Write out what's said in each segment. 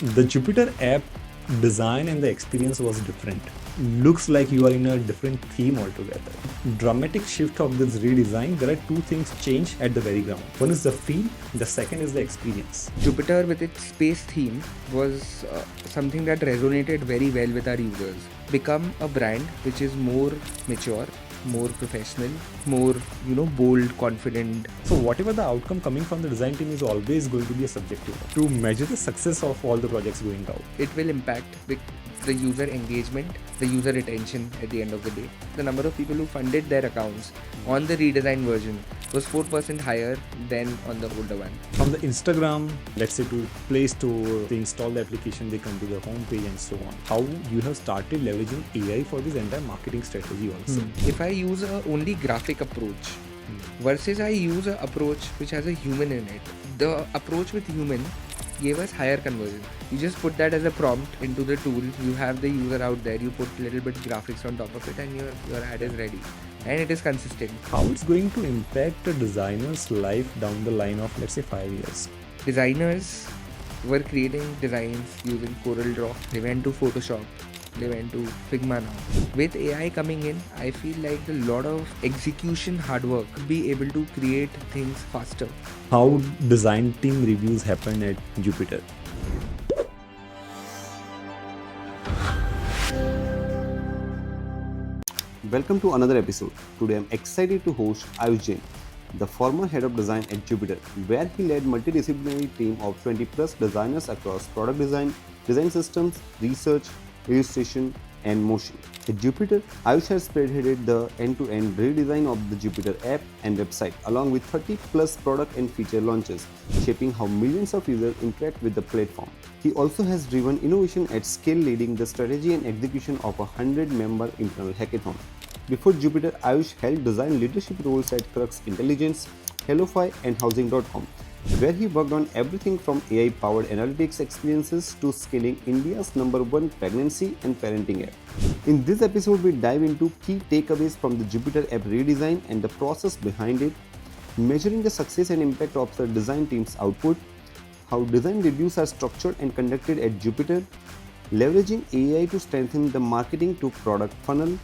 The Jupyter app design and the experience was different. Looks like you are in a different theme altogether. Dramatic shift of this redesign, there are two things change at the very ground. One is the feel, the second is the experience. Jupyter with its space theme was something that resonated very well with our users. Become a brand which is more mature, more professional, more, bold, confident. So whatever the outcome coming from the design team is always going to be a subjective one. To measure the success of all the projects going out. It will impact the user engagement, the user retention at the end of the day. The number of people who funded their accounts on the redesigned version was 4% higher than on the older one. From the Instagram, let's say to Play Store, they install the application, they come to the home page and so on. How you have started leveraging AI for this entire marketing strategy also. If I use a only graphic approach versus I use an approach which has a human in it, the approach with human gave us higher conversion. You just put that as a prompt into the tool, you have the user out there, you put a little bit graphics on top of it, and your ad is ready. And it is consistent. How it's going to impact a designer's life down the line of, let's say, 5 years? Designers were creating designs using Corel Draw. They went to Photoshop. They went to Figma now. With AI coming in, I feel like a lot of execution hard work will be able to create things faster. How design team reviews happen at Jupyter? Welcome to another episode. Today I'm excited to host Aayush Jain, the former head of design at Jupyter, where he led multidisciplinary team of 20 plus designers across product design, design systems, research, illustration, and motion. At Jupyter, Ayush has spearheaded the end-to-end redesign of the Jupyter app and website, along with 30 plus product and feature launches, shaping how millions of users interact with the platform. He also has driven innovation at scale, leading the strategy and execution of a 100-member internal hackathon. Before Jupyter, Ayush held design leadership roles at Crux Intelligence, Healofy, and Housing.com, where he worked on everything from AI-powered analytics experiences to scaling India's #1 pregnancy and parenting app. In this episode, we dive into key takeaways from the Jupyter app redesign and the process behind it, measuring the success and impact of the design team's output, how design reviews are structured and conducted at Jupyter, leveraging AI to strengthen the marketing to product funnel,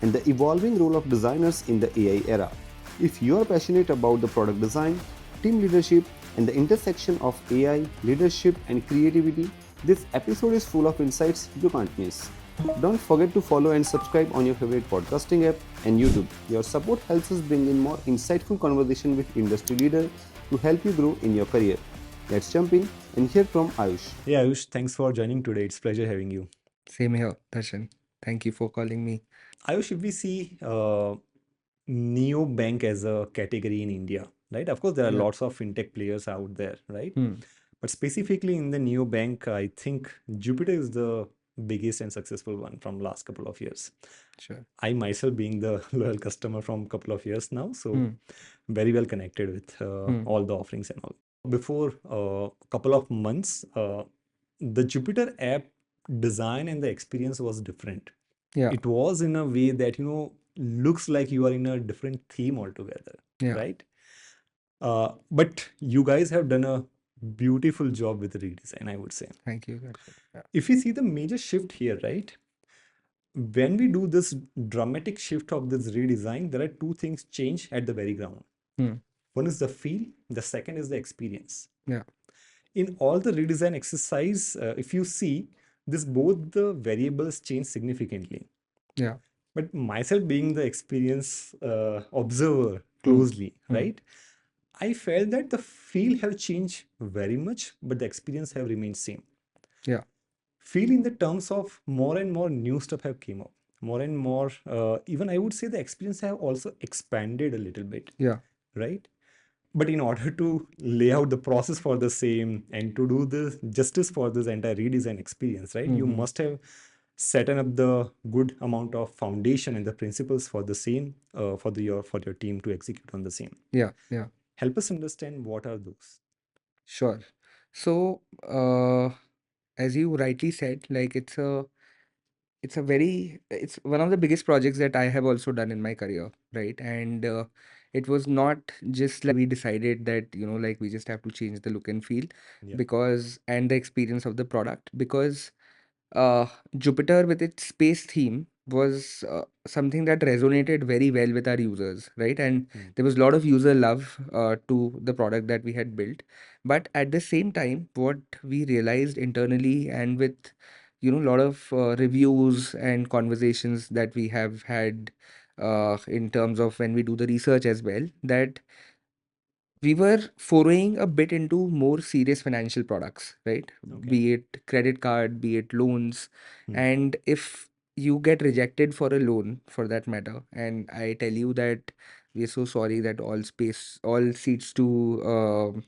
and the evolving role of designers in the AI era. If you are passionate about the product design, team leadership, and the intersection of AI, leadership, and creativity, this episode is full of insights you can't miss. Don't forget to follow and subscribe on your favorite podcasting app and YouTube. Your support helps us bring in more insightful conversation with industry leaders to help you grow in your career. Let's jump in and hear from Ayush. Hey Ayush, thanks for joining today. It's a pleasure having you. Same here, Darshan. Thank you for calling me. Ayush, if we see neobank as a category in India, right? Of course, there are Yeah. lots of fintech players out there, right? Hmm. But specifically in the neobank, I think Jupyter is the biggest and successful one from last couple of years. Sure. I myself being the loyal customer from couple of years now, so Hmm. very well connected with all the offerings and all. Before a couple of months, the Jupyter app design and the experience was different. Yeah. It was in a way that, looks like you are in a different theme altogether, Yeah. right? But you guys have done a beautiful job with the redesign, I would say. Thank you, Darshan. Yeah. If you see the major shift here, right? When we do this dramatic shift of this redesign, there are two things change at the very ground. Hmm. One is the feel, the second is the experience. Yeah. In all the redesign exercise, if you see, this both the variables change significantly. Yeah. But myself being the experience observer Hmm. closely, Hmm. right? I felt that the feel have changed very much, but the experience have remained same. Yeah. Feel in the terms of more and more new stuff have came up, more and more. Even I would say the experience have also expanded a little bit, Yeah. right? But in order to lay out the process for the same and to do the justice for this entire redesign experience, right? You Mhm. must have set up the good amount of foundation and the principles for the same for your team to execute on the same. Yeah. Yeah. Help us understand what are those. Sure. So, as you rightly said, like it's one of the biggest projects that I have also done in my career, right? And it was not just like we decided that, like we just have to change the look and feel Yeah. because and the experience of the product because uh, Jupiter with its space theme was something that resonated very well with our users, right? And Mm. there was a lot of user love to the product that we had built. But at the same time, what we realized internally and with a lot of reviews and conversations that we have had in terms of when we do the research as well, that we were foraying a bit into more serious financial products, right? Okay. Be it credit card, be it loans. Hmm. And if you get rejected for a loan for that matter, and I tell you that we are so sorry that all seats to,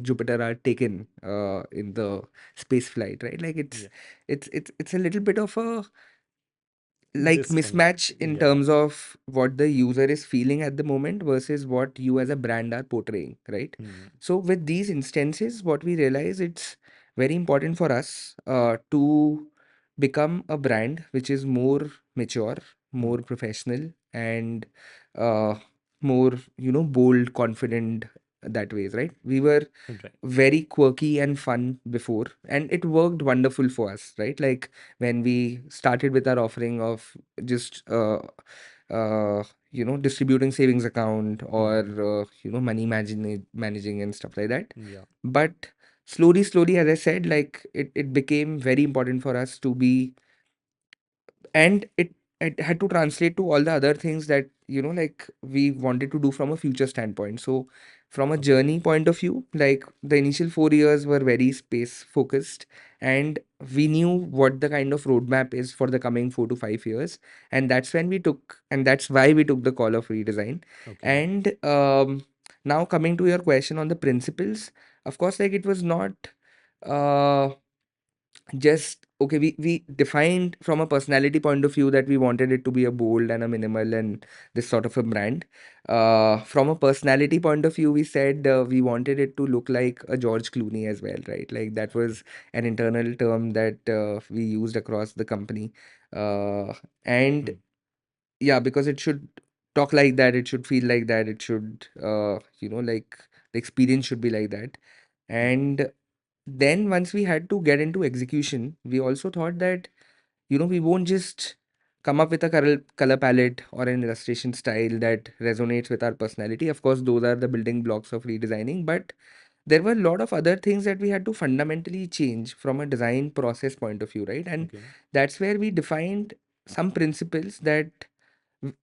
Jupiter are taken in the space flight, right? Like Yeah. it's a little bit of a like Disconnect. mismatch in Yeah. terms of what the user is feeling at the moment versus what you as a brand are portraying, right? Hmm. So with these instances, what we realize it's very important for us to become a brand which is more mature, Hmm. more professional, and uh, more bold, confident that ways, right? We were Right. very quirky and fun before, and it worked wonderful for us, right? Like when we started with our offering of just distributing savings account or Hmm. money managing and stuff like that. Yeah. But slowly, as I said, like it became very important for us to be, and it had to translate to all the other things that like we wanted to do from a future standpoint. So from a Okay. journey point of view, like the initial 4 years were very space focused, and we knew what the kind of roadmap is for the coming 4 to 5 years, and that's why we took the call of redesign. Okay. And now coming to your question on the principles, of course, like it was not uh just okay, we defined from a personality point of view that we wanted it to be a bold and a minimal and this sort of a brand. From a personality point of view, we said we wanted it to look like a George Clooney as well, right? Like that Okay. was an internal term that we used across the company. And Hmm. yeah, because it should talk like that, it should feel like that, it should like the experience should be like that. Hmm. And then once we had to get into execution, we also thought that we won't just come up with a color palette or an illustration style that resonates with our personality. Of course, those are the building blocks of redesigning, but there were a lot of other things that we had to fundamentally change from a design process point of view, right? And Okay. that's where we defined some principles that w-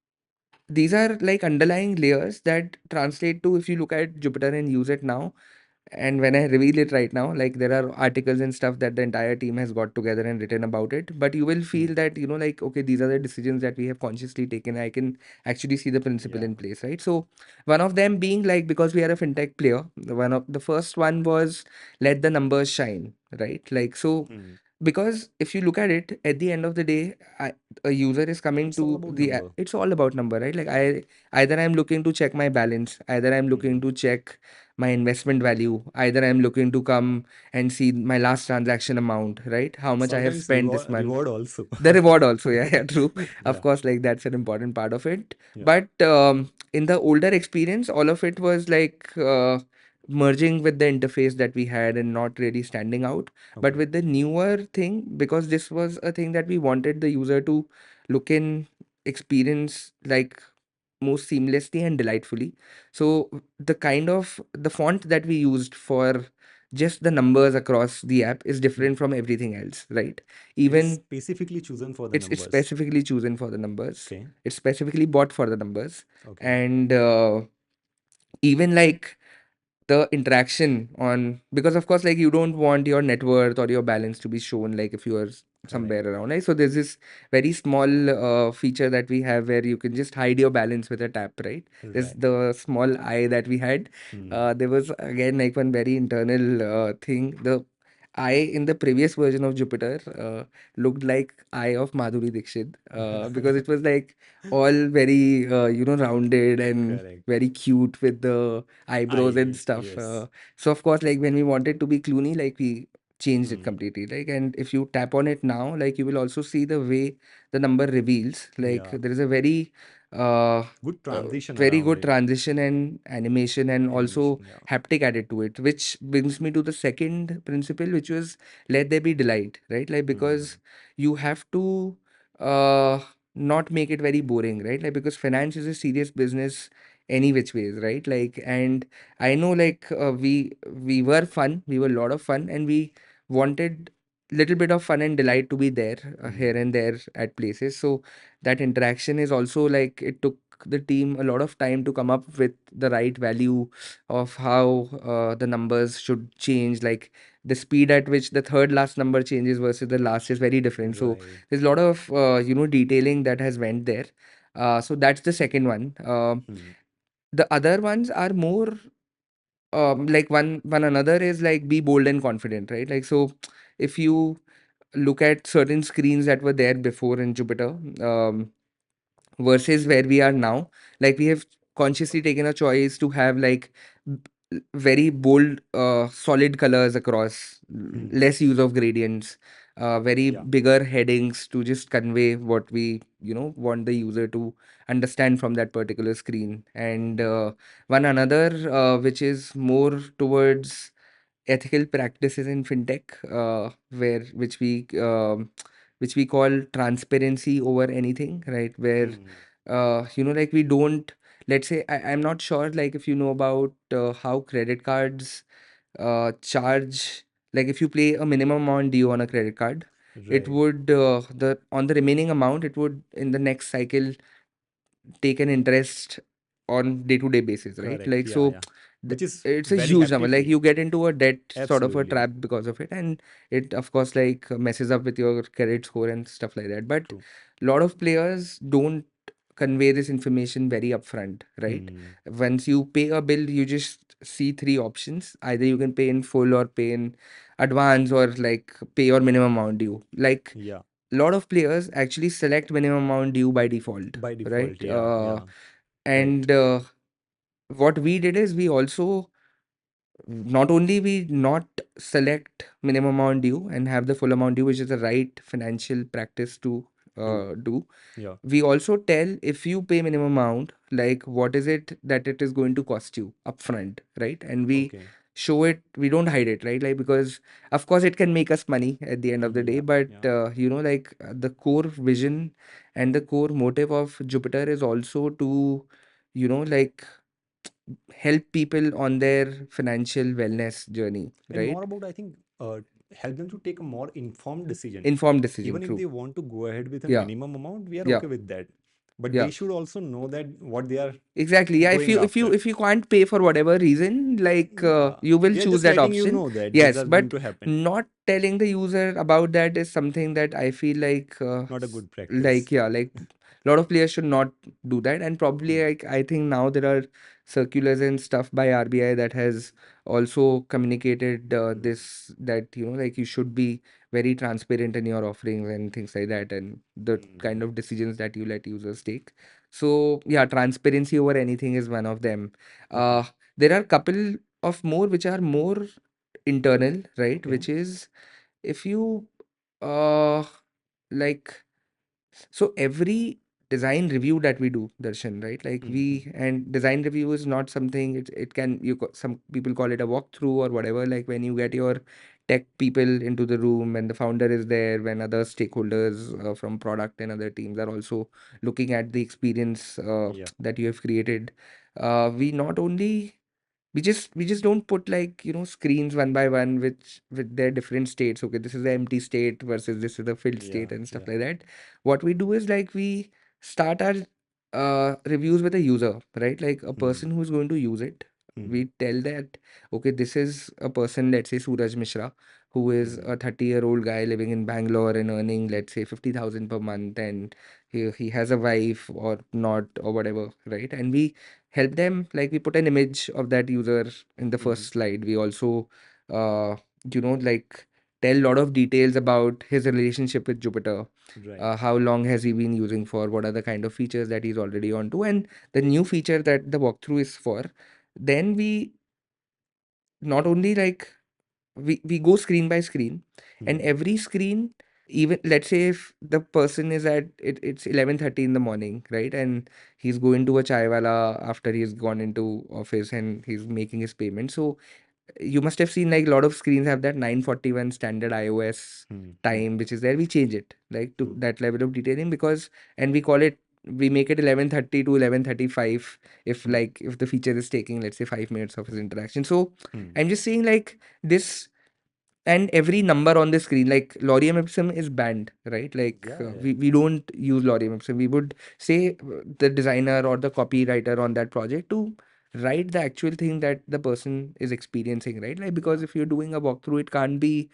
these are like underlying layers that translate to, if you look at Jupiter and use it now, and when I reveal it right now, like there are articles and stuff that the entire team has got together and written about it. But you will Hmm. feel that, like, okay, these are the decisions that we have consciously taken. I can actually see the principle Yeah. in place, right? So, one of them being like, because we are a fintech player, one of the first one was let the numbers shine, right? Like, so Hmm. because if you look at it at the end of the day, a user is coming It's all to about the number. it's all about number, right? Like either I'm looking to check my balance, either I'm Hmm. looking to check my investment value, either I'm looking to come and see my last transaction amount, right? How much I have Sometimes spent this month. reward also. The reward also, yeah, yeah, true. Of Yeah. course, like that's an important part of it. Yeah. But in the older experience, all of it was like merging with the interface that we had and not really standing out. But Okay. with the newer thing, because this was a thing that we wanted the user to look in, experience like most seamlessly and delightfully. So the font that we used for just the numbers across the app is Hmm. different from everything else, right? It is Even specifically chosen for the it's numbers. specifically chosen for the numbers. Okay. It's specifically bought for the numbers. Okay. And even like the interaction on, because of course like you don't want your net worth or your balance to be shown like if you are Correct. somewhere around, right? So there's this very small feature that we have where you can just hide your balance with a tap, right? There's Right. the small eye that we had. Hmm. There was again like one very internal thing. The eye in the previous version of Jupiter looked like eye of Madhuri Dixit, because it was like all very rounded and Correct. very cute with the eyebrows and I stuff. yes. So of course, like when we wanted to be Clooney, like we changed it Hmm. completely. Like, and if you tap on it now, like you will also see the way the number reveals. Like Yeah. there is a very uh, Good transition very around good it. transition and animation, and also Animation, yeah. haptic added to it, which brings me to the second principle, which was let there be delight, right? Like, because you have to uh, not make it very boring, right? Like, because finance is a serious business any which ways, right? Like, and I know, like, we were fun, we were a lot of fun, and we wanted little bit of fun and delight to be there here and there at places. So that interaction is also like, it took the team a lot of time to come up with the right value of how the numbers should change. Like, the speed at which the third last number changes versus the last is very different. So Right. there's a lot of detailing that has went there. So that's the second one. The other ones are more like, one another is like, be bold and confident, right? Like, so if you look at certain screens that were there before in Jupyter, versus where we are now, like, we have consciously taken a choice to have like very bold solid colors across, less use of gradients, very Yeah. bigger headings to just convey what we want the user to understand from that particular screen. And one another, which is more towards ethical practices in fintech, where which we call transparency over anything, right? Where like, we don't, let's say, I'm not sure, like, if you know about how credit cards charge. Like, if you pay a minimum amount due on a credit card, it Right. would the on the remaining amount, it would in the next cycle take an interest on day-to-day basis, right? Correct. Like, Yeah. so Yeah. Which is it's a very huge hefty number. Like, fee. you get into a debt sort of a Absolutely. trap because of it, and it, of course, like, messes up with your credit score and stuff like that. But True. a lot of players don't convey this information very upfront, right? Once you pay a bill, you just see three options: either you can pay in full, or pay in advance, or like pay your minimum amount due. Like, Yeah. a lot of players actually select minimum amount due by default, By default. right? Yeah. Yeah. Correct. And what we did is, we also, not only we not select minimum amount due and have the full amount due, which is the right financial practice to Do. do. Yeah. We also tell, if you pay minimum amount, like, what is it that it is going to cost you upfront, right? And we Okay. show it, we don't hide it, right? Like, because of course it can make us money at the end of the day, Yeah. but Yeah. like, the core vision and the core motive of Jupyter is also to like, help people on their financial wellness journey, And more right? about, I think, help them to take a more informed decision. Informed decision, Even if true. they want to go ahead with a Yeah, minimum amount, we are yeah, okay with that. But yeah. they should also know that what they are Exactly. Yeah, if going you if you after. if you can't pay for whatever reason, like, Yeah. you will We are choose just that letting you option. know that these Yes, are going but to happen. not telling the user about that is something that I feel like, Not a good practice. like, yeah, like, a lot of players should not do that. And probably, like, I think now there are circulars and stuff by RBI that has also communicated this, that like, you should be very transparent in your offerings and things like that, and the kind of decisions that you let users take. So yeah, transparency over anything is one of them. Okay. Uh, there are couple of more which are more internal, right? Okay. Which is, if you uh like, so every design review that we do, Darshan, right? Like, and design review is not something, it can, some people call it a walkthrough or whatever. Like, when you get your tech people into the room, when the founder is there, when other stakeholders from product and other teams are also looking at the experience Yeah. that you have created, we not only, we just don't put, like, screens one by one, which with their different states. Okay, this is the empty state versus this is the filled Yeah. state and stuff Yeah. like that. What we do is, like, we start our reviews with a user, right? Like, a person who's going to use it. We tell that, okay, this is a person, let's say Suraj Mishra, who is a 30-year-old guy living in Bangalore and earning, let's say, 50,000 per month, and he has a wife or not, or whatever, right? And we help them, like, we put an image of that user in the first slide. We also uh like, tell a lot of details about his relationship with Jupyter. Right. How long has he been using for, what are the kind of features that he's already on to, and the new feature that the walkthrough is for. Then we not only, like, we go screen by screen, and every screen even let's say if the person is at it's 11:30 in the morning, right, and he's going to a chai wala after he's gone into office and he's making his payment. So you must have seen like a lot of screens have that 9:41 standard iOS time, which is there. We change it like to that level of detailing, because and we call it, we make it 11:30 to 11:35 if like if the feature is taking, let's say, 5 minutes of his interaction. So I'm just saying like this, and every number on the screen, like lorem ipsum is banned, right? Like we don't use lorem ipsum. We would say the designer or the copywriter on that project to write the actual thing that the person is experiencing, right? Like, because if you're doing a walkthrough, it can't be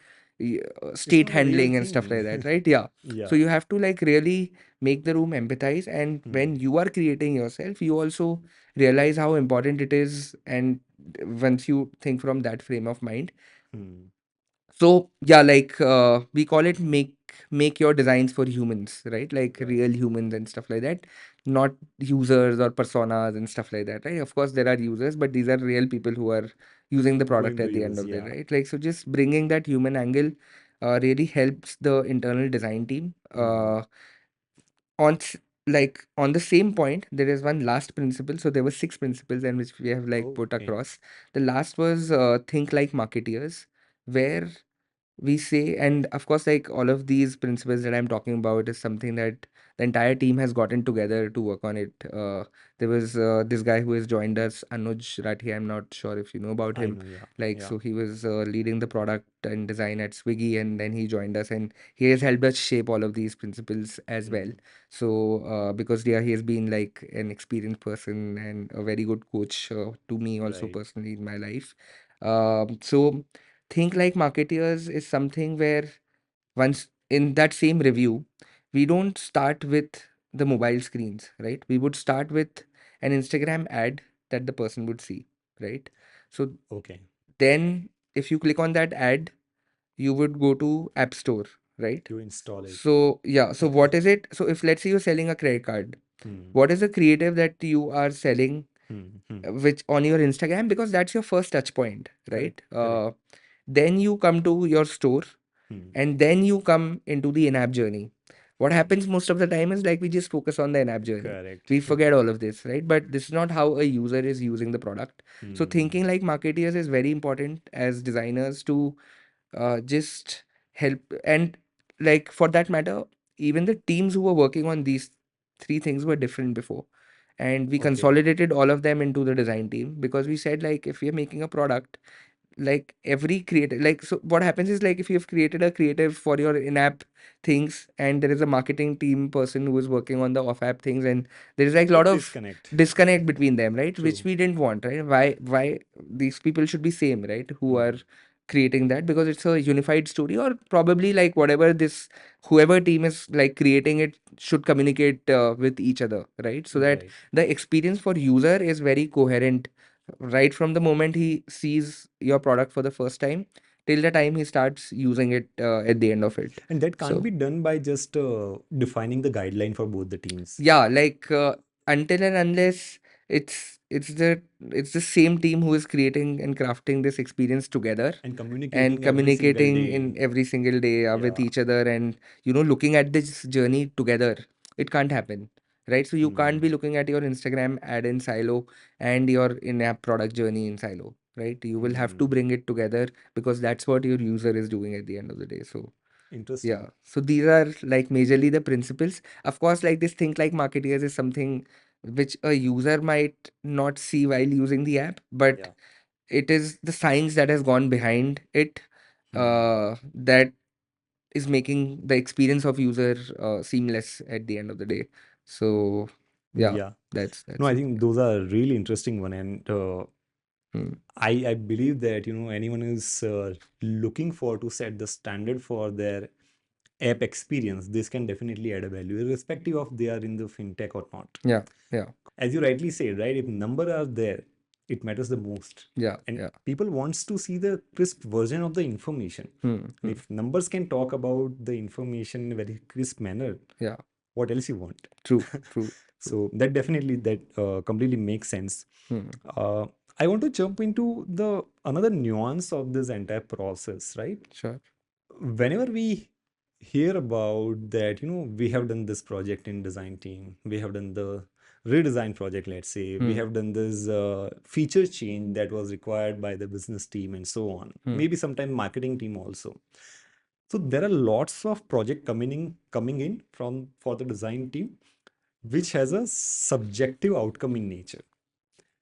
state not a real handling and stuff like thing. that, right? Yeah. Yeah. So you have to like really make the room empathize, and when you are creating yourself, you also realize how important it is, and once you think from that frame of mind. So yeah, like we call it make your designs for humans, right? Like Right. real humans and stuff like that, not users or personas and stuff like that, right? Of course there are users, but these are real people who are using the product Going to at the end use, of the yeah. day, right? Like, so just bringing that human angle really helps the internal design team. On s- like on the same point, there is one last principle. So there were six principles and which we have like put Okay. across. The last was think like marketeers, where we say, and of course, like all of these principles that I'm talking about is something that the entire team has gotten together to work on it. There was this guy who has joined us, Anuj Rathi. I'm not sure if you know about I him. know, yeah. Like, Yeah. so he was leading the product and design at Swiggy, and then he joined us, and he has helped us shape all of these principles as well. So, because yeah, he has been like an experienced person and a very good coach to me also Right. personally in my life. So think like marketeers is something where once in that same review, we don't start with the mobile screens, right? We would start with an Instagram ad that the person would see, right? So Okay. then if you click on that ad, you would go to App Store, right? To install it. So yeah, so Okay. what is it? So if let's say you're selling a credit card, Hmm. what is the creative that you are selling which on your Instagram, because that's your first touch point, right? Correct. Correct. Then you come to your store, and then you come into the in-app journey. What happens most of the time is like we just focus on the in-app journey. Correct. We forget all of this, right? But this is not how a user is using the product. So thinking like marketeers is very important as designers to just help, and like for that matter, even the teams who were working on these three things were different before, and we Okay. consolidated all of them into the design team, because we said like if we are making a product, like every creative, like, so what happens is like if you've created a creative for your in-app things, and there is a marketing team person who is working on the off-app things, and there is like a There's lot of disconnect. disconnect between them, right? Which True. we didn't want, right? Why these people should be same, right? Who are creating that, because it's a unified story, or probably like whatever this whoever team is like creating it should communicate with each other, right? So that Right. the experience for user is very coherent right from the moment he sees your product for the first time till the time he starts using it at the end of it. And that can't So be done by just defining the guideline for both the teams yeah, like until and unless it's the it's the same team who is creating and crafting this experience together and and communicating every single communicating in day. every single day with Yeah. each other, and looking at this journey together, it can't happen, right? So you can't be looking at your Instagram ad in silo and your in-app product journey in silo, right? You will have to bring it together, because that's what your user is doing at the end of the day. So yeah, Interesting. so these are like majorly the principles. Of course, like this think like marketeers is something which a user might not see while using the app, but Yeah. it is the science that has gone behind it that is making the experience of user seamless at the end of the day. So yeah, Yeah. No, that's I it. think those are really interesting one, and Hmm. I believe that anyone is looking for to set the standard for their app experience. This can definitely add a value, irrespective of they are in the fintech or not. Yeah, yeah, As you rightly said, right? If number are there, it matters the most, yeah, and yeah. people wants to see the crisp version of the information. And Hmm. if numbers can talk about the information in a very crisp manner, Yeah, what else you want? true, true, true. So that definitely that completely makes sense. Hmm. uh, I want to jump into the another nuance of this entire process, right? Sure. Whenever we hear about that, we have done this project in design team, we have done the redesign project, let's say, we have done this feature change that was required by the business team and so on. Maybe sometime marketing team also. So there are lots of project coming in from for the design team, which has a subjective outcome in nature.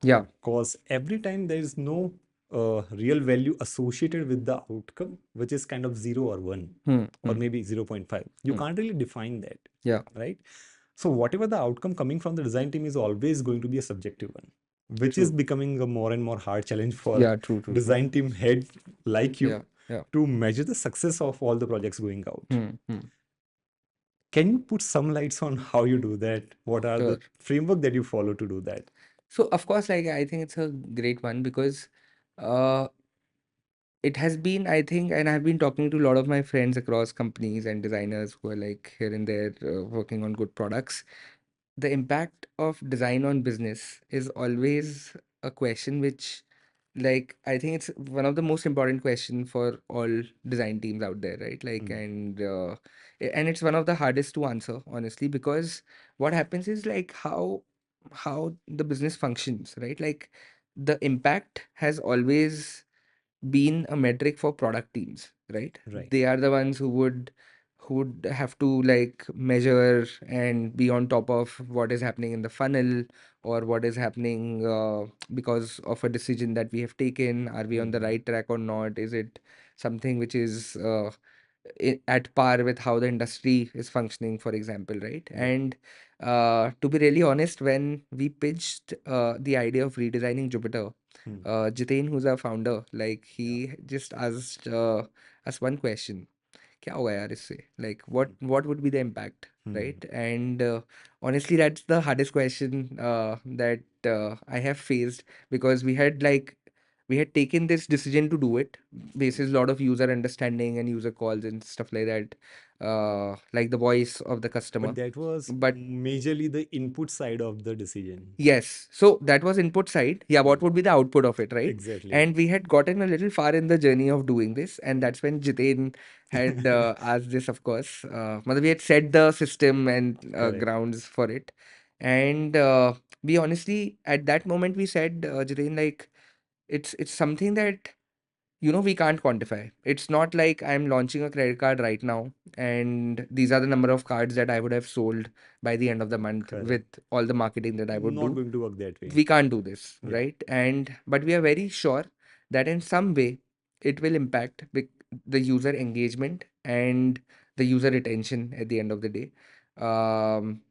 Yeah. Because every time there is no real value associated with the outcome, which is kind of 0 or 1 or maybe 0.5. You can't really define that, Yeah. right? So whatever the outcome coming from the design team is always going to be a subjective one, which is True. becoming a more and more hard challenge for Yeah, true. design team head like you Yeah, yeah. to measure the success of all the projects going out. Hmm. Can you put some lights on how you do that? What are Sure. the framework that you follow to do that? So of course, like I think it's a great one because uh it has been, I think, and I've been talking to a lot of my friends across companies and designers who are like here and there working on good products. The impact of design on business is always a question which, like, I think it's one of the most important question for all design teams out there, right? Like, and it's one of the hardest to answer, honestly, because what happens is like how the business functions, right? Like, the impact has always been a metric for product teams, right? Right. They are the ones who would have to like measure and be on top of what is happening in the funnel or what is happening because of a decision that we have taken. Are we on the right track or not? Is it something which is at par with how the industry is functioning, for example, right? Right. And to be really honest, when we pitched the idea of redesigning Jupiter, Jitain, who's our founder, like he just asked us one question: क्या होगा यार इससे? Like what would be the impact, right? And honestly, that's the hardest question that I have faced because we had taken this decision to do it basis a lot of user understanding and user calls and stuff like that, like the voice of the customer. But that was But majorly the input side of the decision. yes, so that was input side. Yeah, what would be the output of it, right? Exactly. And we had gotten a little far in the journey of doing this, and that's when Jitain had asked this, of course. Matlab, we had set the system and Correct. grounds for it. And we honestly, at that moment, we said, Jitain, like, it's something that we can't quantify. It's not like I'm launching a credit card right now and these are the number of cards that I would have sold by the end of the month Correct. with all the marketing that I would Not do. going to work that way. We can't do this, Yeah. right? And but we are very sure that in some way it will impact the user engagement and the user retention at the end of the day. Um,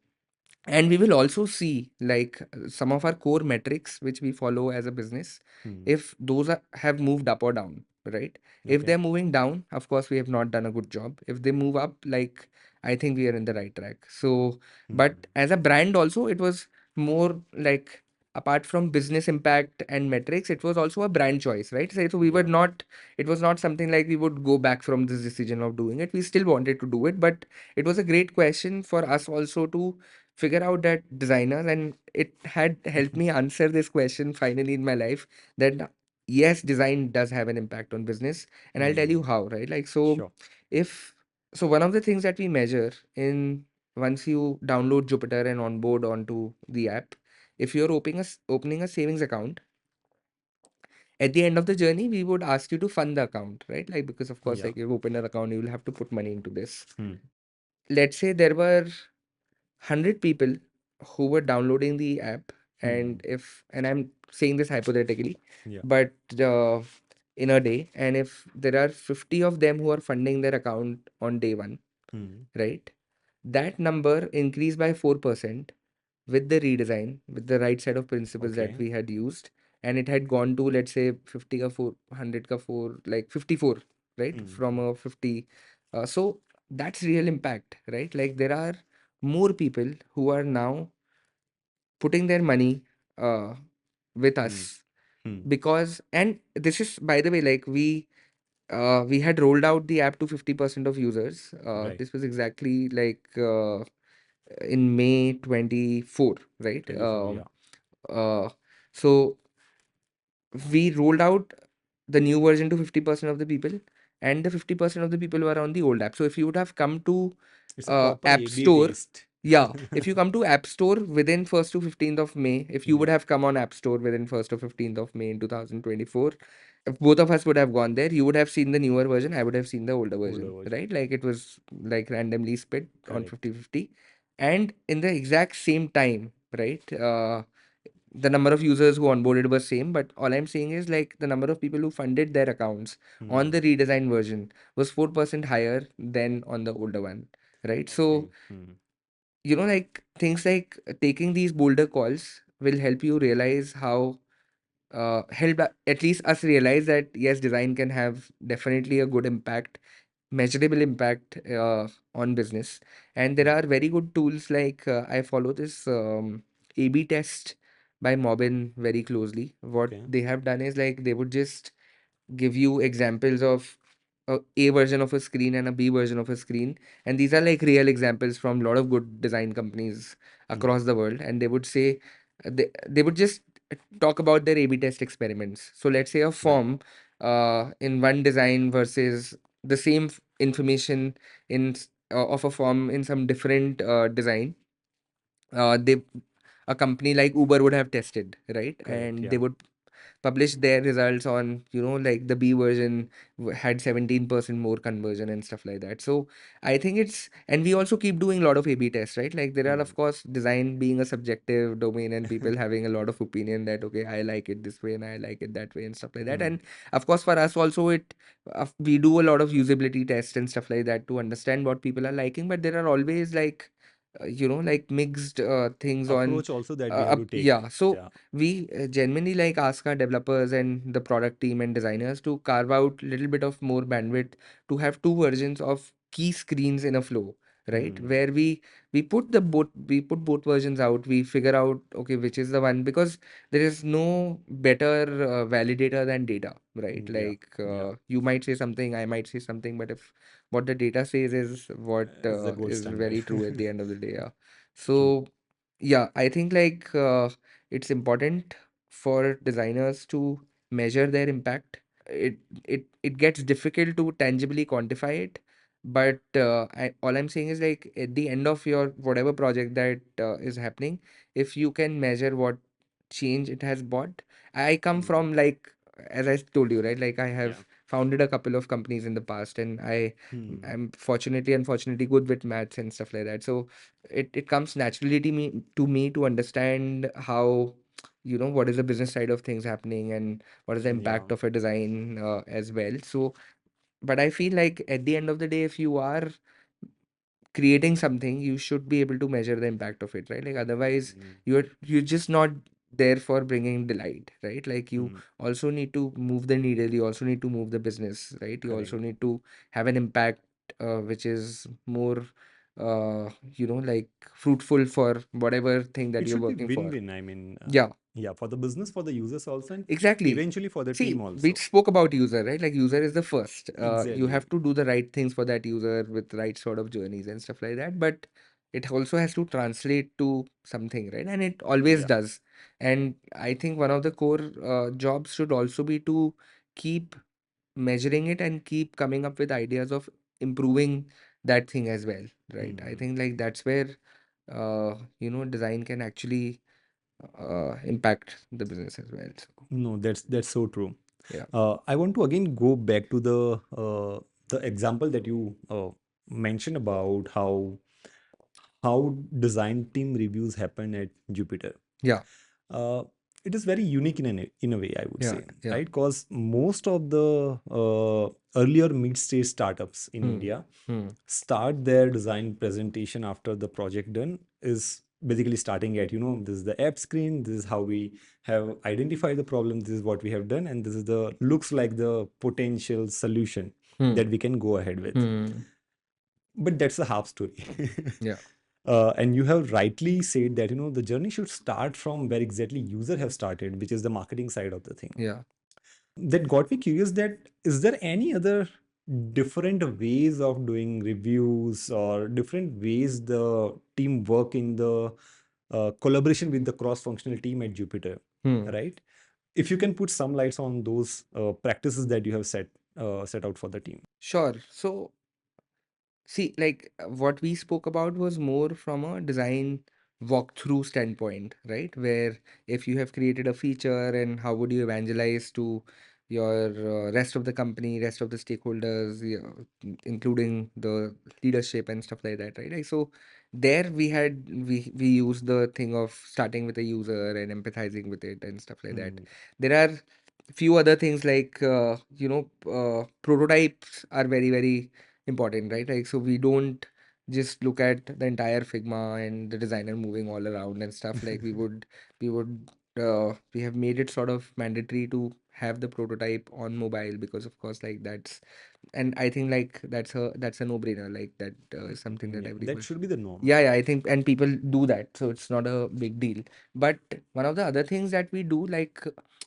and we will also see like some of our core metrics which we follow as a business, if those have moved up or down, right? If Okay. they're moving down, of course we have not done a good job. If they move up, like, I think we are in the right track. So but as a brand also, it was more like, apart from business impact and metrics, it was also a brand choice, right? So we were Yeah. not, it was not something like we would go back from this decision of doing it. We still wanted to do it, but it was a great question for us also to figure out that designers, and it had helped me answer this question finally in my life, that yes, design does have an impact on business, and I'll tell you how, right? Like, so Sure. if so one of the things that we measure in, once you download Jupiter and onboard onto the app, if you're opening a savings account, at the end of the journey we would ask you to fund the account, right? Like, because of course, Yeah. like, you've opened an account, you will have to put money into this. Hmm. Let's say there were 100 people who were downloading the app, and I'm saying this hypothetically, Yeah. but in a day, and if there are 50 of them who are funding their account on day one, right, that number increased by 4% with the redesign, with the right set of principles that Okay. we had used, and it had gone to, let's say, 50 ka 4, 100 ka 4, like 54, right, from a 50. So that's real impact, right? Like, there are more people who are now putting their money with us, because, and this is, by the way, like, we had rolled out the app to 50% of users. Right. This was exactly like in May 24, right? 24. Yeah. Uh, so we rolled out the new version to 50% of the people, and the 50% of the people were on the old app. So if you would have come to It's a proper App A/B Store, test. yeah, if you come to App Store within 1st to 15th of May, if you would Yeah. have come on App Store within 1st to 15th of May in 2024, if both of us would have gone there, you would have seen the newer version, I would have seen the older Older version, version. right? Like it was like randomly split on Correct. 50-50. And in the exact same time, right? The number of users who onboarded was same, but all I'm saying is like the number of people who funded their accounts on the redesigned version was 4% higher than on the older one, right? So, like things like taking these bolder calls will help you realize how at least us realize that yes, design can have definitely a good impact, measurable impact on business. And there are very good tools like I follow this A/B test by Mobin very closely. What Okay. they have done is like they would just give you examples of A version of a screen and a B version of a screen. And these are like real examples from a lot of good design companies across the world. And they would say, they would just talk about their A/B test experiments. So let's say a Right. form in one design versus the same information of a form in some different design. They A company like Uber would have tested, right? Correct. And they Yeah. would publish their results on, like the B version had 17% more conversion and stuff like that. So I think and we also keep doing a lot of A/B tests, right? Like there are, of course, design being a subjective domain and people having a lot of opinion that, okay, I like it this way and I like it that way and stuff like that. And of course, for us also, we do a lot of usability tests and stuff like that to understand what people are liking, but there are always like, like mixed things on, Approach also that we have to take. yeah. So Yeah. we genuinely like ask our developers and the product team and designers to carve out a little bit of more bandwidth to have two versions of key screens in a flow, right? Where we put both versions out, we figure out, okay, which is the one, because there is no better validator than data, right? Yeah. Like Yeah. you might say something, I might say something, but if what the data says is what It's the gold is standard. very true at the end of the day. Yeah. True. So yeah, I think like it's important for designers to measure their impact. It gets difficult to tangibly quantify it, but all I'm saying is like at the end of your whatever project that is happening, if you can measure what change it has brought. I come from like, as I told you, right? Like I Yeah. have founded a couple of companies in the past, and Hmm. I'm unfortunately good with maths and stuff like that. So it comes naturally to me to understand how, what is the business side of things happening and what is the Yeah. impact of a design as well. So but I feel like at the end of the day, if you are creating something, you should be able to measure the impact of it, right? Like otherwise Mm, you're just not there for bringing delight, right? Like you mm, also need to move the needle, you also need to move the business, right? You also correct. need to have an impact which is more like fruitful for whatever thing that It you're should be working for. win-win. I mean, Yeah. yeah, for the business, for the users also, and Exactly. eventually for the team See, we also. spoke about user, right? Like user is the first. You Exactly. have to do the right things for that user with right sort of journeys and stuff like that. But it also has to translate to something, right? And it always Yeah. does. And I think one of the core jobs should also be to keep measuring it and keep coming up with ideas of improving that thing as well, right? I Hmm. think like that's where design can actually impact the business as well. So No, that's so true. yeah. I want to again go back to the example that you mentioned about how design team reviews happen at Jupiter. Yeah. Uh, it is very unique in a way, I would Yeah. say, Yeah. right? Because most of the earlier mid-stage startups in Hmm. India Hmm. start their design presentation after the project done is basically starting at, this is the app screen, this is how we have identified the problem, this is what we have done, and this is the looks like the potential solution Hmm. that we can go ahead with. Hmm. But that's a half story. Yeah. And you have rightly said that the journey should start from where exactly user have started, which is the marketing side of the thing. Yeah. That got me curious, that is there any other different ways of doing reviews or different ways the team work in the collaboration with the cross-functional team at Jupiter, Hmm. right? If you can put some lights on those practices that you have set set out for the team? Sure. So, see, like what we spoke about was more from a design walkthrough standpoint, right? Where if you have created a feature and how would you evangelize to your rest of the company, rest of the stakeholders, including the leadership and stuff like that, right? Like, so there we used the thing of starting with a user and empathizing with it and stuff like that. Hmm. There are few other things like prototypes are very important, right? Like, so we don't just look at the entire Figma and the designer moving all around and stuff. Like, we have made it sort of mandatory to have the prototype on mobile because, of course, like that's, and I think like that's a no-brainer. Like that is something that Yeah, that everyone. should be the norm. Yeah, I think, and people do that, so it's not a big deal. But one of the other things that we do, like,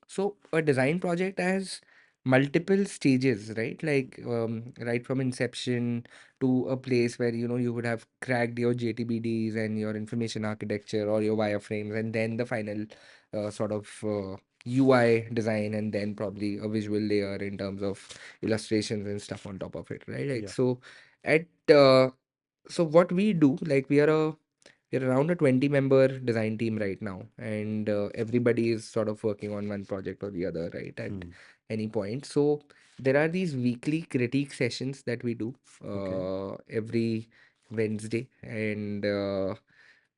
so a design project has multiple stages, right? Like, right from inception to a place where you would have cracked your JTBDs and your information architecture or your wireframes, and then the final sort of UI design, and then probably a visual layer in terms of illustrations and stuff on top of it, right? Like, Yeah. so at uh, so what we do, like we're around a 20-member design team right now, and everybody is sort of working on one project or the other, right, at Hmm. any point. So there are these weekly critique sessions that we do Okay. every Wednesday, and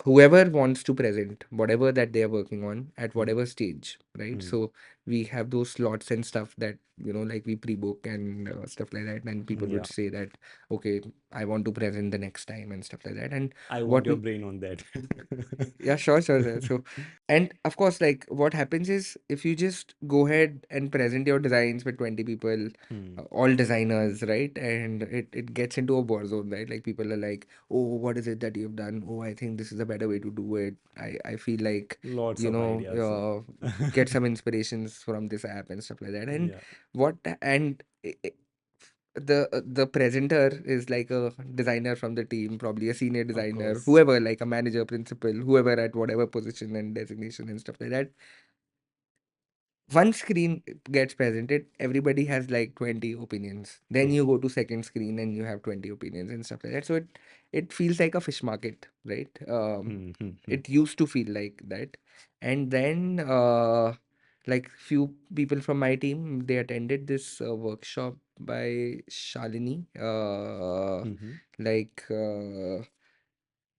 whoever wants to present whatever that they are working on at Hmm. whatever stage, right? Hmm. So we have those slots and stuff that like we pre-book and stuff like that, and people would Yeah. say that, okay, I want to present the next time and stuff like that. And I want what your we brain on that. yeah, sure. So, and of course, like what happens is if you just go ahead and present your designs with 20 people, Hmm. all designers, right? And it gets into a war zone, right? Like people are like, oh, what is it that you've done? Oh, I think this is a better way to do it. I feel like, Lots you of know, ideas. get some inspirations from this app and stuff like that. And Yeah. what, and the presenter is like a designer from the team, probably a senior Of designer, course. whoever, like a manager, principal, whoever at whatever position and designation and stuff like that. One screen gets presented, everybody has like 20 opinions. Then True. you go to second screen and you have 20 opinions and stuff like that. So it feels like a fish market, right? Hmm. Hmm. Hmm. It used to feel like that. And then like few people from my team, they attended this workshop by Shalini. Hmm. Like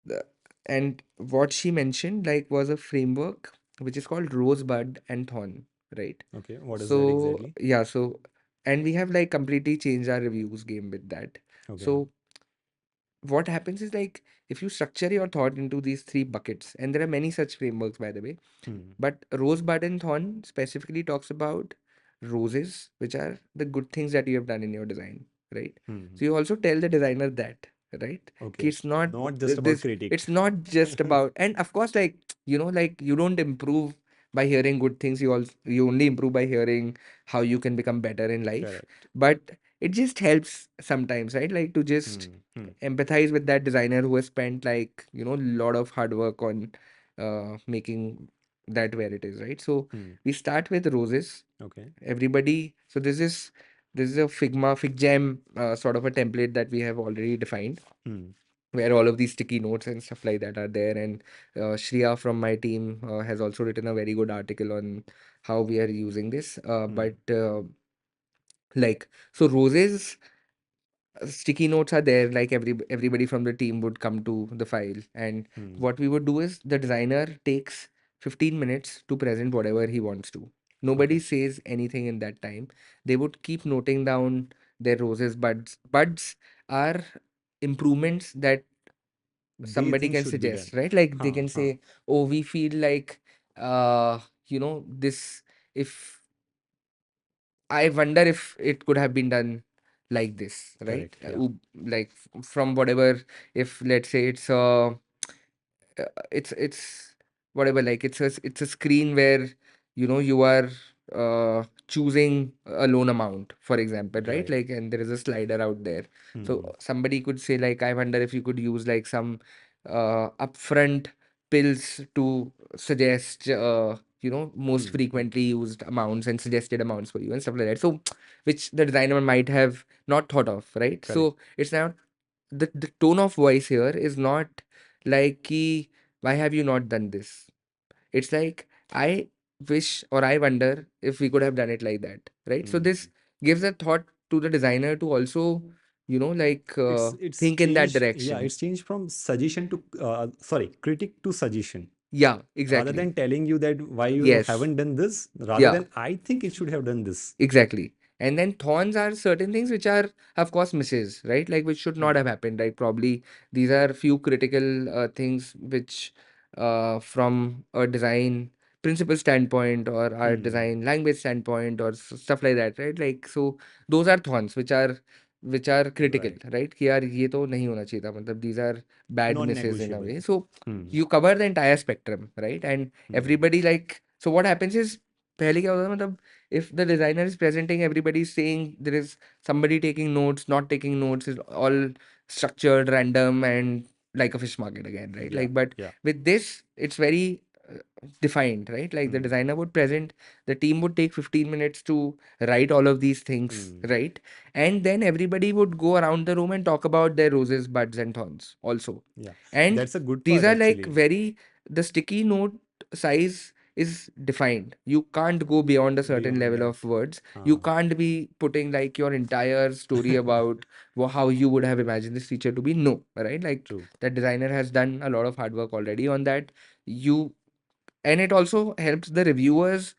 the, and what she mentioned like was a framework which is called Rosebud and Thorn, right? Okay. What is that So exactly? yeah, so and we have like completely changed our reviews game with that. Okay. So what happens is like if you structure your thought into these three buckets, and there are many such frameworks by the way, Hmm. but Rosebud and Thorn specifically talks about roses, which are the good things that you have done in your design, right? Hmm. So you also tell the designer that, right? Ki Okay. It's not Not just about this, critic. it's not just about, and of course, like, like you don't improve by hearing good things. You only improve by hearing how you can become better in life. Correct. But it just helps sometimes, right? Like to just Hmm. Hmm. empathize with that designer who has spent like, a lot of hard work on making that where it is, right? So Hmm. we start with roses. Okay. Everybody, so this is a Figma FigJam sort of a template that we have already defined, Hmm. where all of these sticky notes and stuff like that are there. And Shreya from my team has also written a very good article on how we are using this. Hmm. But like, so roses sticky notes are there, like everybody from the team would come to the file, and Hmm. what we would do is the designer takes 15 minutes to present whatever he wants to. Nobody Okay. says anything in that time. They would keep noting down their roses. Buds are improvements that They somebody think can should be done. suggest, right? Like they Huh. can Huh. say, oh, we feel like this, if I wonder if it could have been done like this, right? Correct. Yeah. Like from whatever, if let's say it's whatever, like it's a screen where you are choosing a loan amount, for example, right? Right. Like, and there is a slider out there. So Hmm. somebody could say like, I wonder if you could use like some upfront pills to suggest most Hmm. frequently used amounts and suggested amounts for you and stuff like that. So which the designer might have not thought of, right? Correct. So it's now the tone of voice here is not like ki, why have you not done this? It's like, I wish or I wonder if we could have done it like that, right? So this Hmm. gives a thought to the designer to also, like It's think in that changed. Yeah, direction. it's changed from suggestion to sorry, critic to suggestion. Yeah, Rather exactly. than telling you that why you Yes. haven't done this, rather Yeah. than I think it should have done this. Exactly. And then thorns are certain things which are, of course, misses, right? Like which should not Hmm. have happened, right? Probably these are few critical things which, from a design principle standpoint or our Hmm. design language standpoint or stuff like that, right? Like so, those are thorns which are critical, Right. right? कि यार ये तो नहीं होना चाहिए था. मतलब these are bad misses in a Non-negotiable. way. So Hmm. you cover the entire spectrum, right? And Hmm. everybody like so what happens is पहले क्या होता था मतलब if the designer is presenting, everybody is saying there is somebody taking notes, not taking notes, is all structured, random, and like a fish market again, right? Yeah. Like, but Yeah. with this, it's very defined, right? Like the Hmm. designer would present, the team would take 15 minutes to write all of these things, Hmm. right? And then everybody would go around the room and talk about their roses, buds, and thorns also. Yeah. And That's a good these part are like actually. very, the sticky note size is defined. You can't go beyond a certain Beyond level that. of words. You Ah. can't be putting like your entire story about how you would have imagined this feature to be. No, right? Like True. that designer has done a lot of hard work already on that. You and it also helps the reviewers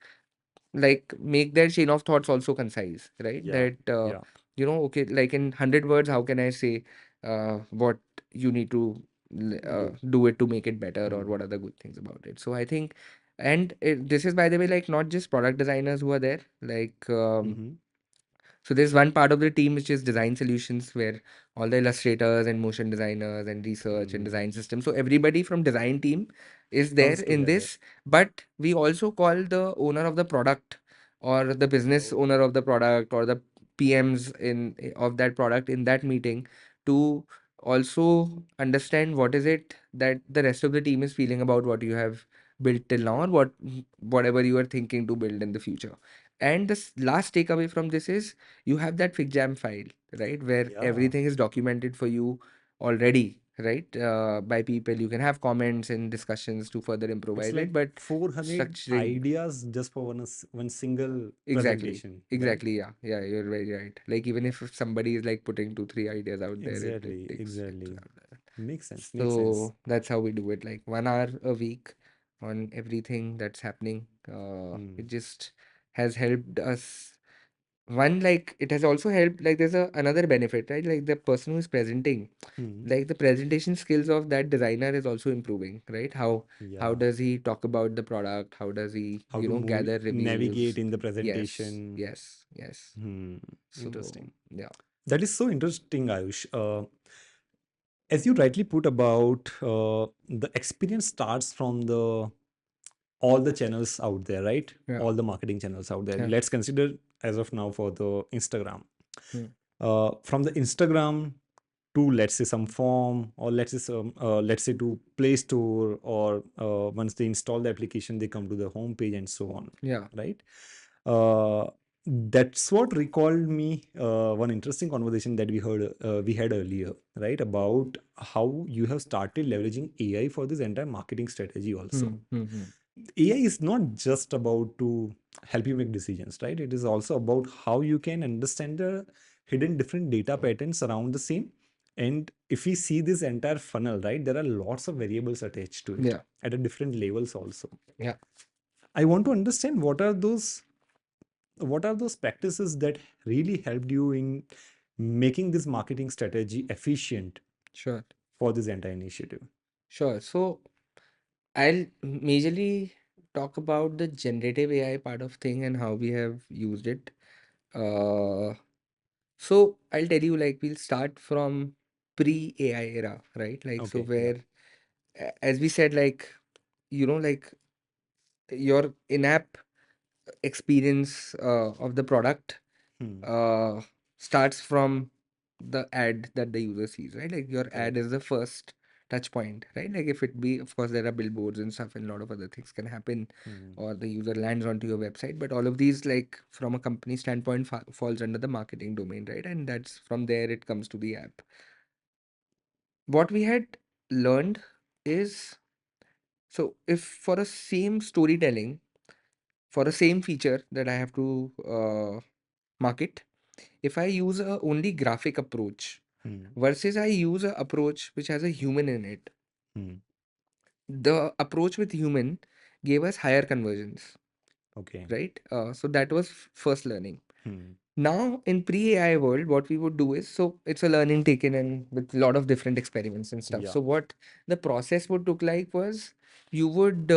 like make their chain of thoughts also concise, right? Yeah. That Yeah. okay, like in 100 words, how can I say what you need to Do. do it to make it better, or Hmm. what are the good things about it? So I think, and this is by the way like not just product designers who are there, like Mm-hmm. so there's one part of the team which is design solutions, where all the illustrators and motion designers and research and Hmm. design systems. So everybody from design team is there Comes in together. this, but we also call the owner of the product or the business Oh. owner of the product or the PMs in of that product in that meeting to also understand what is it that the rest of the team is feeling about what you have built till now, or whatever you are thinking to build in the future. And the last takeaway from this is you have that FigJam file, right, where Yeah. everything is documented for you already, right, by people. You can have comments and discussions to further It's improvise like it, but 400 structuring ideas just for one single exactly, presentation, right? exactly, yeah, yeah, you're very right. Like even if somebody is like putting 2 3 ideas out there, it Exactly. takes it Exactly. out there. Makes sense. Makes sense. So that's how we do it, like 1 hour a week on everything that's happening. Hmm. It just has helped us. One, like it has also helped, like there's another benefit, right? Like the person who is presenting, Hmm. like the presentation skills of that designer is also improving, right? How Yeah. does he talk about the product? How does he, How to move, gather navigate reviews? in the Yes, presentation. yes, yes. Hmm. So Interesting. yeah. That is so interesting, Ayush. As you rightly put about the experience starts from the all the channels out there, right? Yeah. All the marketing channels out there. Yeah. Let's consider as of now for the Instagram. Hmm. From the Instagram to let's say some form, or let's say to Play Store, or once they install the application, they come to the home page and so on, Yeah. right? Uh, that's what recalled me one interesting conversation that we had earlier, right? About how you have started leveraging AI for this entire marketing strategy also. Hmm. Hmm. Hmm. AI is not just about to help you make decisions, right? It is also about how you can understand the hidden different data patterns around the same. And if we see this entire funnel, right, there are lots of variables attached to it Yeah. at a different levels also. Yeah. I want to understand what are those practices that really helped you in making this marketing strategy efficient Sure. for this entire initiative. Sure. So I'll majorly talk about the generative AI part of thing and how we have used it. Uh, So I'll tell you, like, we'll start from pre-AI era, right? Like, so Okay, yeah. where, as we said, like, like your in-app experience of the product Hmm. starts from the ad that the user sees, right? Like, your ad Correct. is the first touch point, right? Like if it be, of course, there are billboards and stuff, and a lot of other things can happen, or the user lands onto your website. But all of these, like from a company standpoint, falls under the marketing domain, right? And that's from there it comes to the app. What we had learned is, so if for a same storytelling, for a same feature that I have to market, if I use a only graphic approach versus I use a approach which has a human in it, the approach with human gave us higher conversions, Okay. right? So that was first learning. Now in pre-AI world, what we would do is, so it's a learning taken in with a lot of different experiments and stuff. Yeah. So what the process would look like was, you would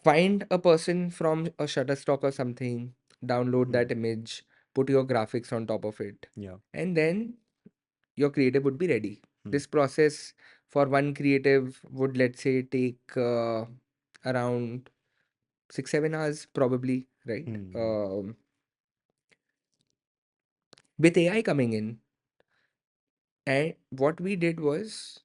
find a person from a Shutterstock or something, download that image, put your graphics on top of it, Yeah. and then your creative would be ready. This process for one creative would, let's say, take around 6-7 hours probably, right? With AI coming in, and what we did was,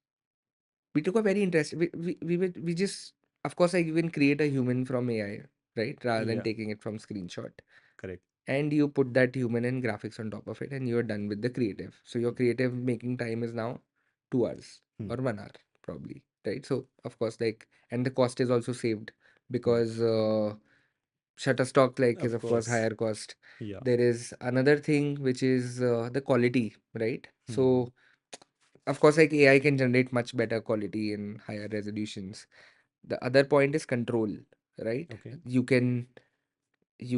we took a very interesting, we just, of course, like you can create a human from AI, right? Rather than Yeah. taking it from screenshot. Correct. And you put that human and graphics on top of it, and you're done with the creative. So your creative making time is now 2 hours or 1 hour probably, right? So of course, like, and the cost is also saved because Shutterstock like is Of of course course. higher cost. Yeah. There is another thing which is the quality, right? So of course, like AI can generate much better quality and higher resolutions. The other point is control, right? Okay. You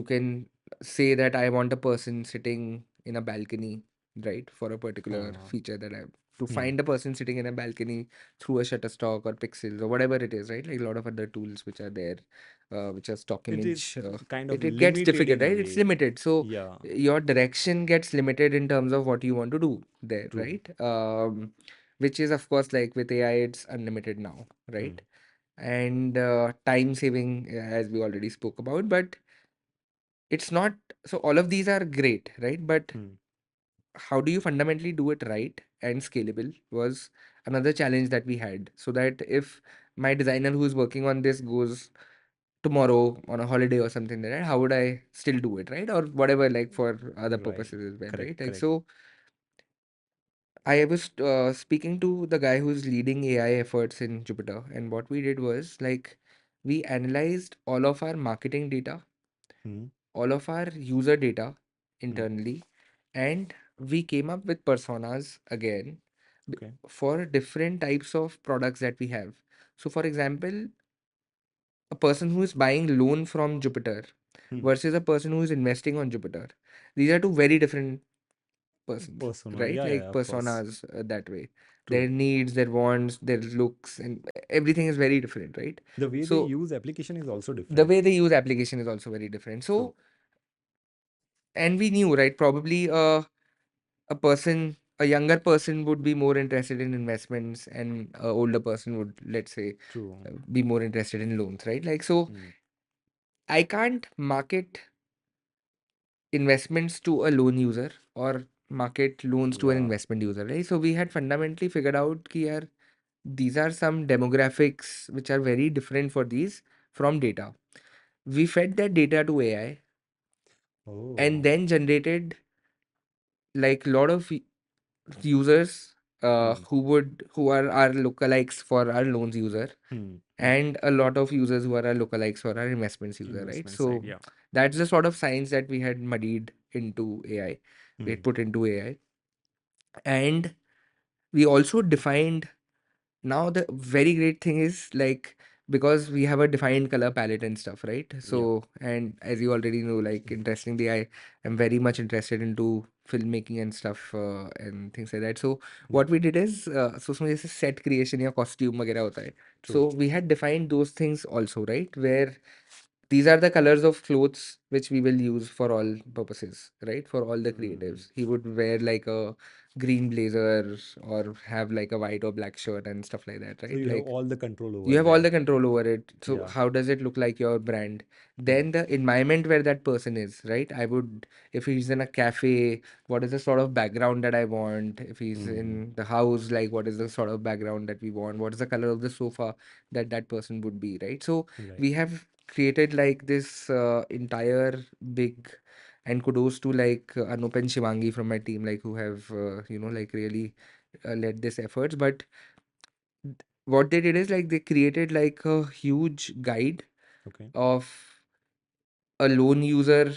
can say that I want a person sitting in a balcony, right? For a particular feature that I, to find a person sitting in a balcony through a Shutterstock or Pixels or whatever it is, right? Like a lot of other tools which are there, which are stock It is image. kind of It gets limited difficult, in a right? It's way. limited. So Yeah. your direction gets limited in terms of what you want to do there, True. right? Which is of course, like with AI, it's unlimited now, right? And time saving, as we already spoke about, but it's not, so all of these are great, right? But how do you fundamentally do it right and scalable was another challenge that we had, so that if my designer who's working on this goes tomorrow on a holiday or something like that, how would I still do it, right? Or whatever, like for other Right. purposes as well, Correct. right? Like, Correct. so I was speaking to the guy who's leading AI efforts in Jupiter, and what we did was, like, we analyzed all of our marketing data, all of our user data internally, and we came up with personas again Okay. for different types of products that we have. So, for example, a person who is buying loan from Jupiter versus a person who is investing on Jupiter. These are two very different persons, Persona. right? Yeah. Yeah. Like Of course. personas that way. True. Their needs, their wants, their looks, and everything is very different, right? The way they So use application is also the different. way they use application is also very different. True. So, and we knew, right? Probably a person, a younger person would be more interested in investments, and a older person would, let's say, True. be more interested in loans, right? Like, so I can't market investments to a loan user or market loans to an Yeah. investment user, right? So we had fundamentally figured out ki yaar, these are some demographics which are very different for these from data. We fed that data to AI and Oh. then generated like a lot of users who are our lookalikes for our loans user, and a lot of users who are our lookalikes for our investments user, right? Investment side. So Yeah. that's the sort of science that we had muddied into AI. We had put into AI, and we also defined. Now the very great thing is, like, because we have a defined color palette and stuff, right? Yeah. So, and as you already know, like, interestingly, I am very much interested into filmmaking and stuff, and things like that. So Yeah. what we did is, so उसमें जैसे set creation या costume वगैरह होता है. True. So we had defined those things also, right? Where these are the colors of clothes which we will use for all purposes, right? For all the creatives. He would wear like a green blazer or have like a white or black shirt and stuff like that, So right? you have Like all the control you over have all that. the control over it. So Yeah. how does it look like your brand? Hmm. Then the environment where that person is, right? I would, if he's in a cafe, what is the sort of background that I want? If he's Hmm. in the house, like what is the sort of background that we want? What is the color of the sofa that that person would be, right? So Right. we have created like this entire big, and kudos to like Anup and Shivangi from my team, like who have like really led this efforts. But what they did is like they created like a huge guide Okay. of a loan user.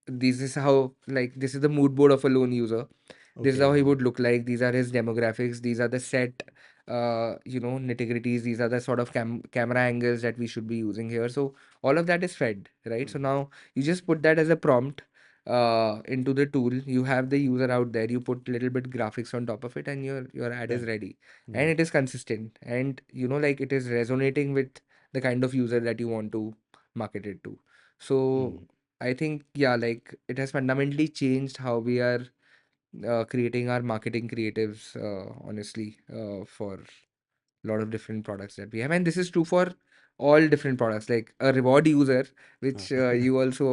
This is how, like, this is the mood board of a loan user. This is how he Okay. would look like. These are his demographics. These are the set, nitty-gritties. These are the sort of camera angles that we should be using here. So all of that is fed, right? So Hmm. now you just put that as a prompt into the tool. You have the user out there. You put little bit graphics on top of it, and your ad is Done. ready, Hmm. and it is consistent, and like it is resonating with the kind of user that you want to market it to. So Hmm. I think, yeah, like it has fundamentally changed how we are creating our marketing creatives, honestly, for a lot of different products that we have. And this is true for all different products, like a reward user, Huh. which you also,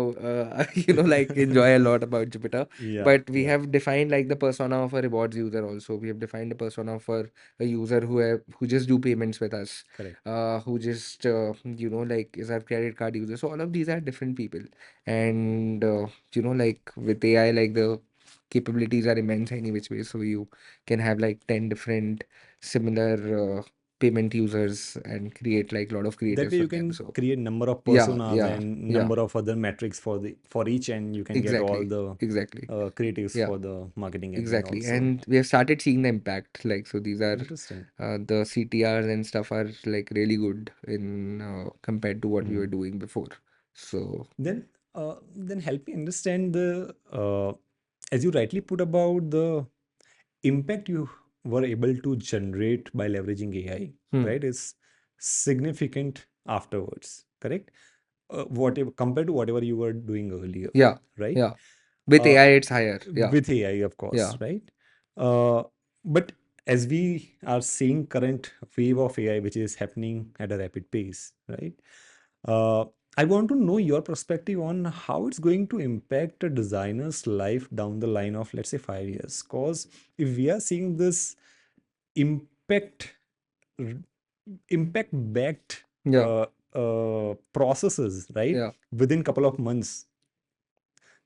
like enjoy a lot about Jupiter. Yeah. But we Yeah. have defined like the persona of a rewards user also. We have defined the persona for a user who just do payments with us, Correct. who just, like is our credit card user. So all of these are different people. And, like with AI, like the capabilities are immense any which way. So you can have like 10 different similar payment users and create like a lot of That creatives way for you them. can So create number of yeah, personas yeah, and yeah, number of other metrics for each, and you can get all exactly, the exactly. creatives Yeah, for the marketing engine exactly. also. And we have started seeing the impact. Like, so these are Interesting. the CTRs and stuff are like really good in compared to what we were Hmm. doing before. So Then help me understand the as you rightly put about the impact you were able to generate by leveraging AI, hmm, right, is significant afterwards, correct? Whatever compared to whatever you were doing earlier, yeah, right? yeah. With Uh, AI, it's higher. Yeah, with AI, of course, yeah. right? But as we are seeing current wave of AI, which is happening at a rapid pace, right? Uh, I want to know your perspective on how it's going to impact a designer's life down the line of, let's say, 5 years. Because if we are seeing this impact, r- impact backed Yeah, processes, right, yeah. within couple of months,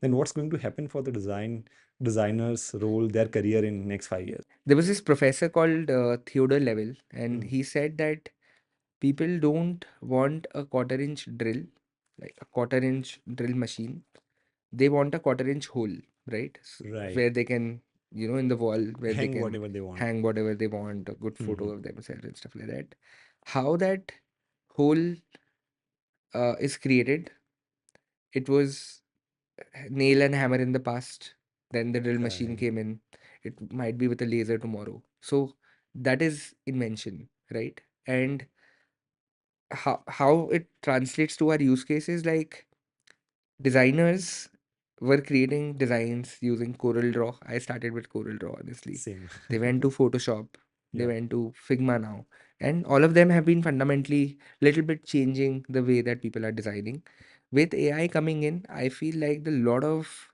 then what's going to happen for the designers role, their career in next 5 years? There was this professor called Theodore Level, and Mm. he said that people don't want a quarter-inch drill, like a quarter-inch drill machine. They want a quarter-inch hole, right? Right. Where they can, in the wall, where they Hang can whatever they want. hang whatever they want, a good photo Mhm. of themselves and stuff like that. How that hole is created, it was nail and hammer in the past. Then the drill machine Correct. came in. It might be with a laser tomorrow. So that is invention, right? And how it translates to our use cases, like designers were creating designs using Corel Draw. I started with Corel Draw, honestly. Same. They went to Photoshop, they Yeah. went to Figma now, and all of them have been fundamentally little bit changing the way that people are designing. With AI coming in, I feel like the lot of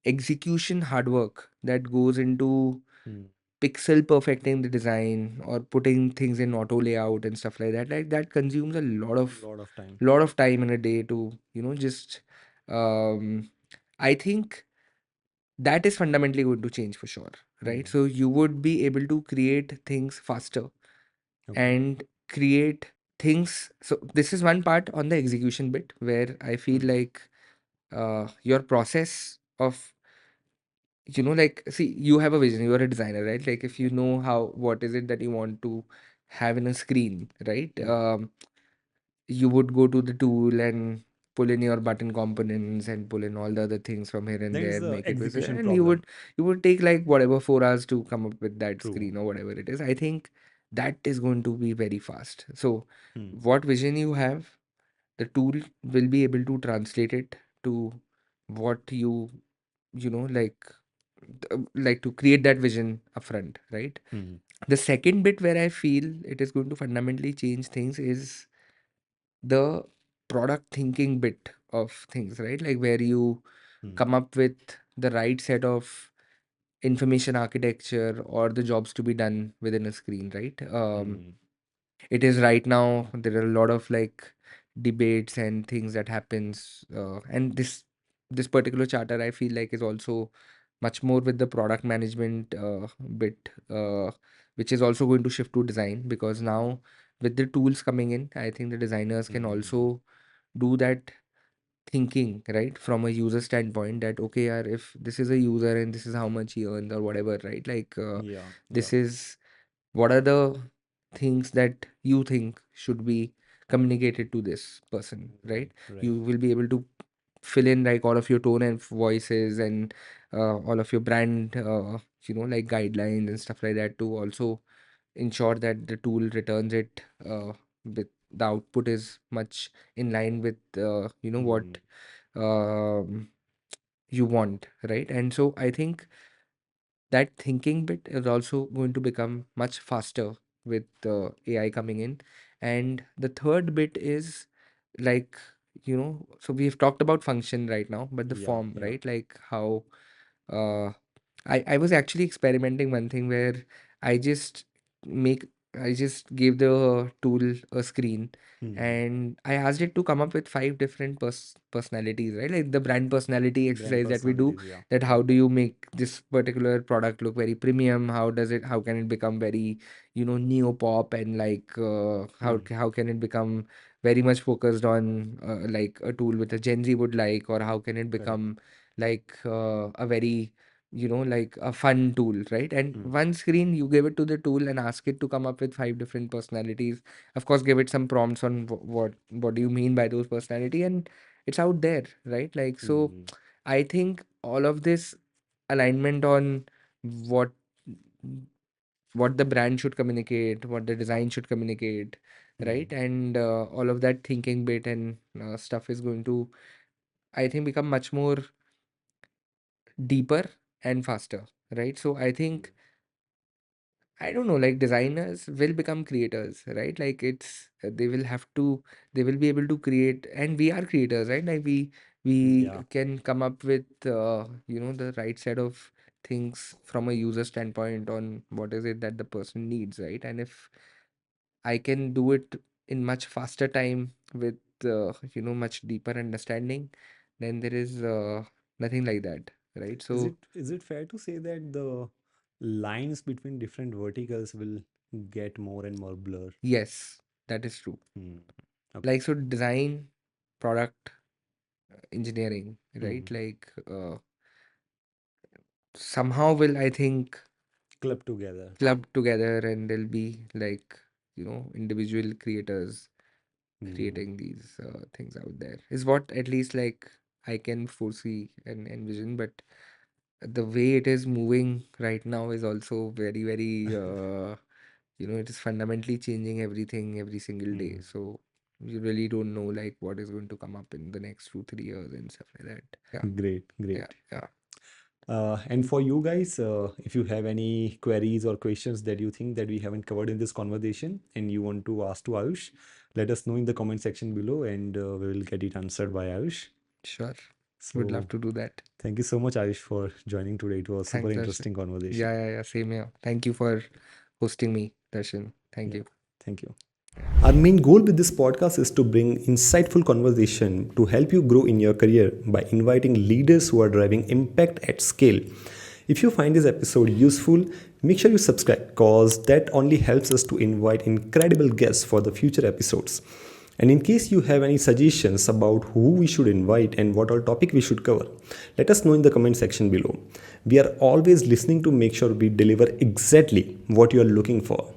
execution hard work that goes into Mm. pixel perfecting the design or putting things in auto layout and stuff like that consumes a Lot of time. lot of time in a day to just um I think that is fundamentally going to change for sure, right? Mm. So you would be able to create things faster Okay. and create things. So this is one part on the execution bit where I feel Mm. like your process of like, see, you have a vision, you're a designer, right? Like if you know how, what is it that you want to have in a screen, right? Mm. You would go to the tool and pull in your button components and pull in all the other things from here and Then it's there, the make it visible, execution and problem. you would take like whatever 4 hours to come up with that True. screen or whatever it is. I think that is going to be very fast. So Mm. what vision you have, the tool will be able to translate it to what you like like to create that vision upfront, right? Hmm. The second bit where I feel it is going to fundamentally change things is the product thinking bit of things, right? Like where you Hmm. come up with the right set of information architecture or the jobs to be done within a screen, right? Hmm. It is right now there are a lot of like debates and things that happens, and this particular charter I feel like is also much more with the product management bit, which is also going to shift to design, because now with the tools coming in, I think the designers can Hmm. also do that thinking, right, from a user standpoint, that okay, yaar, if this is a user and this is how much he earns or whatever, right? Like Yeah. Yeah. this is what are the things that you think should be communicated to this person, Right. right? Right. You will be able to fill in like all of your tone and voices and all of your brand, like guidelines and stuff like that, to also ensure that the tool returns it with the output is much in line with what Hmm. um, you want, right? And so I think that thinking bit is also going to become much faster with AI coming in. And the third bit is like, so we've talked about function right now, but the Yeah. form, Yeah. right? Like how uh, I was actually experimenting one thing where I just make I just gave the tool a screen Hmm. and I asked it to come up with five different personalities, right? Like the brand personality Brand exercise that we do, personalities. Yeah. that how do you make this particular product look very premium? How can it become very, neo pop, and like Hmm. how can it become very much focused on like a tool with a Gen Z would like, or how can it Correct. become like a very like a fun tool, right? And Hmm. one screen you give it to the tool and ask it to come up with five different personalities. Of course, give it some prompts on what do you mean by those personality, and it's out there, right? Like, so Hmm. I think all of this alignment on what what the brand should communicate, what the design should communicate, Hmm. right? And all of that thinking bit and stuff is going to, I think, become much more deeper and faster, right? So I think, I don't know, like designers will become creators, right? Like it's they will be able to create, and we are creators, right? Like we Yeah. can come up with the right set of things from a user standpoint on what is it that the person needs, right? And if I can do it in much faster time with much deeper understanding, then there is nothing like that, right? Is So it fair to say that the lines between different verticals will get more and more blur? yes, that is true. Hmm. Okay. Like, so design, product, engineering, right? Hmm. Like somehow will, I think, Club together. club together, and there'll be like individual creators Hmm. creating these things out there, is what at least like I can foresee and envision. But the way it is moving right now is also very, very it is fundamentally changing everything every single day. Hmm. So you really don't know like what is going to come up in the next 2 3 years and stuff like that. Yeah. Great. Yeah. Great. Yeah. And for you guys, if you have any queries or questions that you think that we haven't covered in this conversation and you want to ask to Ayush, let us know in the comment section below, and we will get it answered by Ayush. Sure. Would love So to do that. thank you so much, Ayush, for joining today. It was super Thanks, Darshan. interesting conversation. Yeah, yeah, yeah. Same here. Thank you for hosting me, Darshan. Thank Yeah. you. Thank you. Our main goal with this podcast is to bring insightful conversation to help you grow in your career by inviting leaders who are driving impact at scale. If you find this episode useful, make sure you subscribe because that only helps us to invite incredible guests for the future episodes. And in case you have any suggestions about who we should invite and what all topic we should cover, let us know in the comment section below. We are always listening to make sure we deliver exactly what you are looking for.